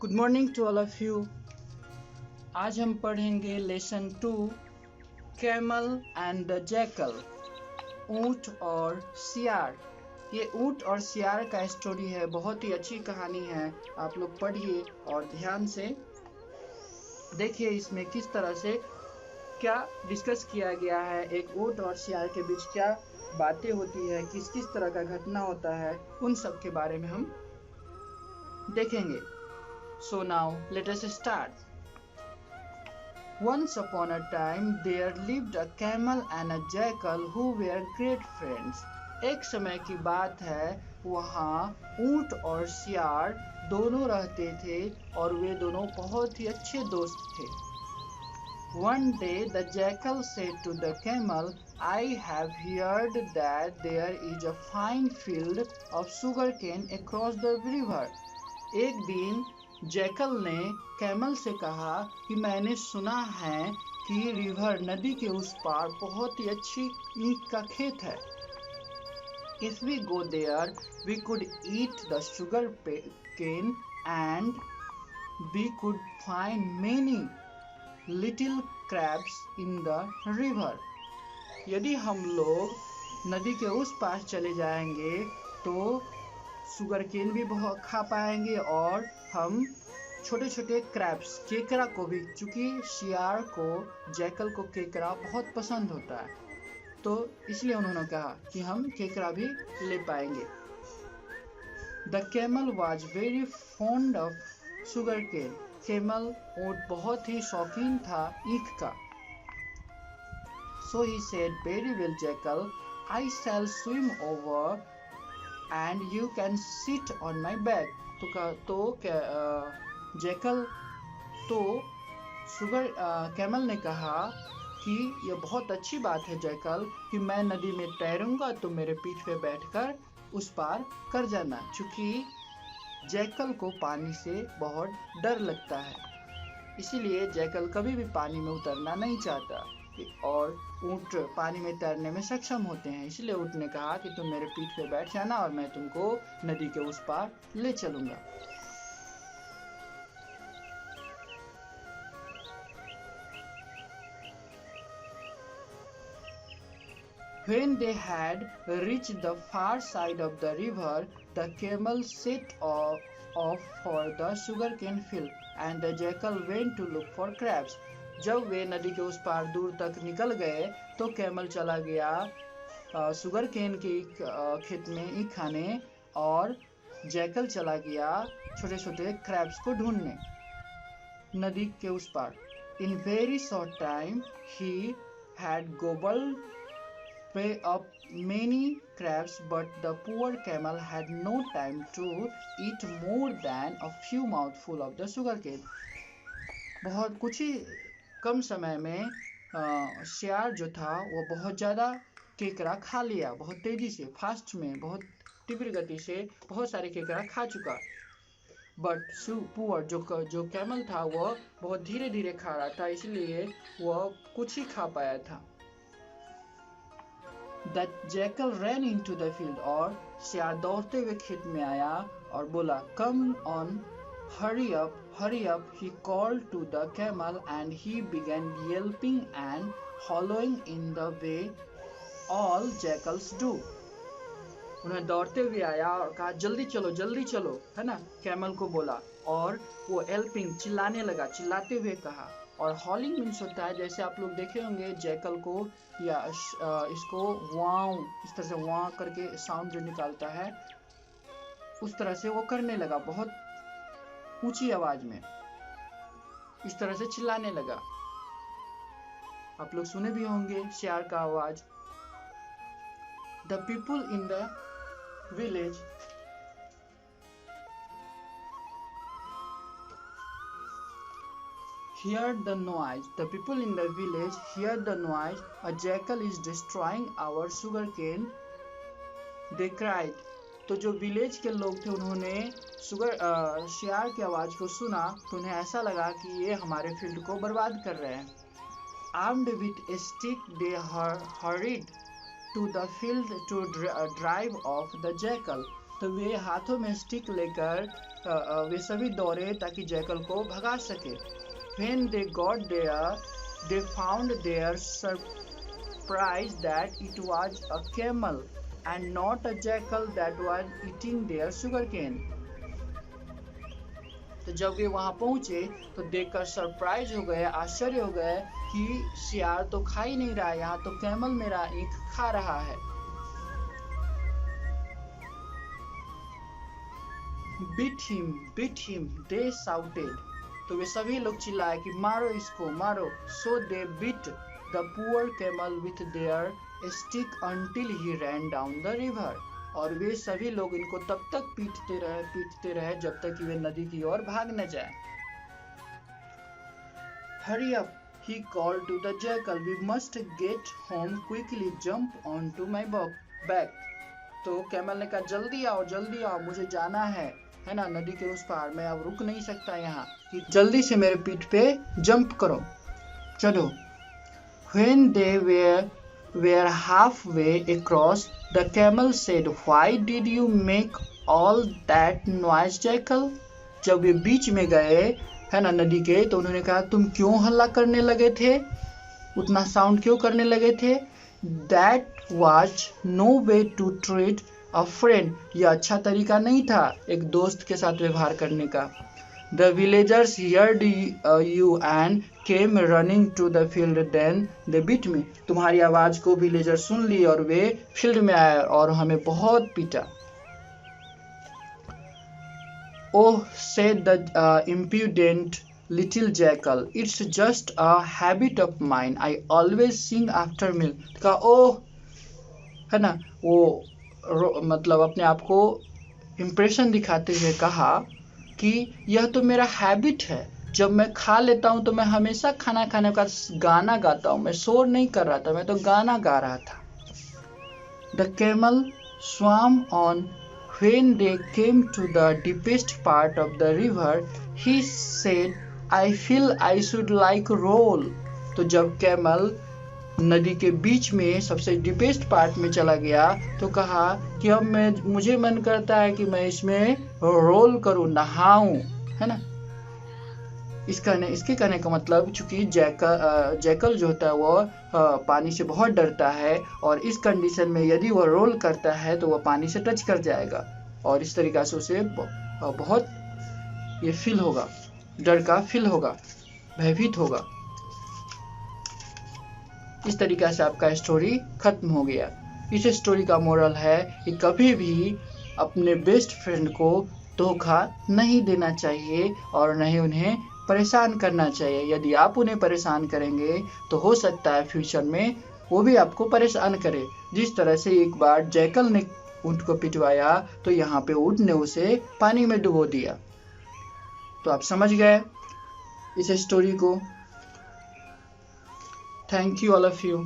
Good morning to all of you. आज हम पढ़ेंगे lesson 2 camel and the jackal, ऊंट और सियार। ये ऊंट और सियार का स्टोरी है, बहुत ही अच्छी कहानी है। आप लोग पढ़िए और ध्यान से देखिए इसमें किस तरह से क्या डिस्कस किया गया है। एक ऊंट और सियार के बीच क्या बातें होती है, किस किस तरह का घटना होता है, उन सब के बारे में हम देखेंगे। So now let us start. Once upon a time there lived a camel and a jackal who were great friends. एक समय की बात है, वहाँ ऊंट और सियार दोनों रहते थे और वे दोनों बहुत ही अच्छे दोस्त थे। One day the jackal said to the camel, I have heard that there is a fine field of sugarcane across the river. एक दिन जैकल ने कैमल से कहा कि मैंने सुना है कि रिवर नदी के उस पार बहुत ही अच्छी ईख का खेत है। If we go there, we could eat the sugar cane and we could find many little crabs in the river. यदि हम लोग नदी के उस पार चले जाएंगे तो शुगर केन भी बहुत खा पाएंगे और हम छोटे छोटे क्रैब्स, केकड़ा को भी, चूंकि शियार को, जैकल को केकड़ा बहुत पसंद होता है, तो इसलिए उन्होंने कहा कि हम केकड़ा भी ले पाएंगे। The camel was very fond of sugar cane. Camel ऊंट बहुत ही शौकीन था ईख का। So he said, very well jackal, I shall swim over and you can sit on my back. Jackal तो कैमल ने कहा कि यह बहुत अच्छी बात है जैकल कि मैं नदी में तैरूंगा, तो मेरे पीठ पे बैठकर उस पार कर जाना। चूंकि जैकल को पानी से बहुत डर लगता है, इसीलिए जैकल कभी भी पानी में उतरना नहीं चाहता और ऊंट पानी में तैरने में सक्षम होते हैं। इसलिए ऊंट ने कहा कि तुम मेरे पीठ पे बैठ जाना और मैं तुमको नदी के उस पार ले चलूंगा। When they had reached the far side of the river, the camel set off for the sugarcane field, and the jackal went to look for crabs. जब वे नदी के उस पार दूर तक निकल गए तो कैमल चला गया शुगर केन के खेत में ईख खाने और जैकल चला गया छोटे छोटे क्रैब्स को ढूंढने नदी के उस पार। In very short time he had gobbled up many crabs, but the poor camel had no time to eat more than a few mouthful of the sugarcane. बहुत कुछ ही कम समय में सियार जो था वो बहुत ज़्यादा केकड़ा खा लिया, बहुत तेजी से, फास्ट में, बहुत तीव्र गति से बहुत सारे केकड़ा खा चुका। बट पुअर जो कैमल था वह बहुत धीरे धीरे खा रहा था, इसलिए वह कुछ ही खा पाया था। The jackal ran into the field, और सियार दौड़ते हुए खेत में आया और बोला, Come on, hurry up, hurry up. He called to the camel and he began yelping and howling in the way all jackals do. उन्हें दौड़ते हुए आया और कहा, जल्दी चलो, है ना, कैमल को बोला, और वो एल्पिंग, चिल्लाने लगा, चिल्लाते हुए कहा। और हॉलिंग मीन्स होता है, जैसे आप लोग देखे होंगे जैकल को या इसको वाव, इस तरह से वाव करके साउंड जो निकालता है, उस तरह से वो करने लगा, बहुत ऊंची आवाज में इस तरह से चिल्लाने लगा। आप लोग सुने भी होंगे सियार का आवाज। The people in the village heard the noise. The people in the village heard the noise. A jackal is destroying our sugarcane. They cried. तो जो विलेज के लोग थे उन्होंने सियार की आवाज को सुना तो उन्हें ऐसा लगा कि ये हमारे फील्ड को बर्बाद कर रहे हैं। Armed with a stick, they hurried to the field to drive off the jackal. तो वे हाथों में स्टिक लेकर वे सभी दौड़े ताकि जैकल को भगा सके। When they got there, they found their surprise that it was a camel and not a jackal that was eating their sugarcane. तो जब वे वहां पहुंचे तो देखकर सरप्राइज हो गए, आश्चर्य हो गए कि सियार तो खा ही नहीं रहा, यहाँ तो कैमल मेरा ईख खा रहा है। Beat him, they shouted. तो वे सभी लोग चिल्लाए कि मारो इसको, मारो। So they beat the poor camel with their stick until he ran down the river. और वे सभी लोग इनको तब तक पीटते रहे जब तक कि वे नदी की ओर भाग न जाए। Hurry up, he called to the jackal. We must get home quickly. Jump onto my back. तो कैमल ने कहा जल्दी आओ, मुझे जाना है ना, नदी के उस पार, मैं अब रुक नहीं सकता यहाँ, कि जल्दी से मेरे पीठ पे जंप करो, चलो। When they were halfway across, the camel said, "Why did you make all that noise, jackal?" जब वे बीच में गए है ना नदी के, तो उन्होंने कहा तुम क्यों हल्ला करने लगे थे, उतना साउंड क्यों करने लगे थे। That was no way to treat a friend. यह अच्छा तरीका नहीं था एक दोस्त के साथ व्यवहार करने का। The villagers heard you and came running to the field. Then they beat me. तुम्हारी आवाज को विलेजर सुन ली और वे फील्ड में आए और हमें बहुत पीटा। Oh, said the impudent little jackal, it's just a habit of mine. I always sing after meal. कहा ओह, है ना, वो मतलब अपने आप को इम्प्रेशन दिखाते हुए कहा कि यह तो मेरा हैबिट है, जब मैं खा लेता हूँ तो मैं हमेशा खाना खाने का गाना गाता हूँ, मैं शोर नहीं कर रहा था, मैं तो गाना गा रहा था। The camel swam on. When they came to the deepest part of the river, he said, I feel I should like roll. तो जब कैमल नदी के बीच में सबसे डीपेस्ट पार्ट में चला गया तो कहा कि अब मुझे मन करता है कि मैं इसमें रोल करूं, नहाऊं, है ना। इसके कहने का मतलब चूंकि जैकल जो होता है वो पानी से बहुत डरता है और इस कंडीशन में यदि वो रोल करता है तो वो पानी से टच कर जाएगा और इस तरीके से उसे बहुत ये फील होगा, डर का फील होगा, भयभीत होगा। इस तरीके से आपका स्टोरी खत्म हो गया। इस स्टोरी का मोरल है कि कभी भी अपने बेस्ट फ्रेंड को धोखा नहीं देना चाहिए और नहीं उन्हें परेशान करना चाहिए। यदि आप उन्हें परेशान करेंगे तो हो सकता है फ्यूचर में वो भी आपको परेशान करे। जिस तरह से एक बार जैकल ने ऊंट को पिटवाया तो यहाँ पे ऊंट ने उसे पानी में डुबो दिया। तो आप समझ गए इस स्टोरी को। Thank you all of you.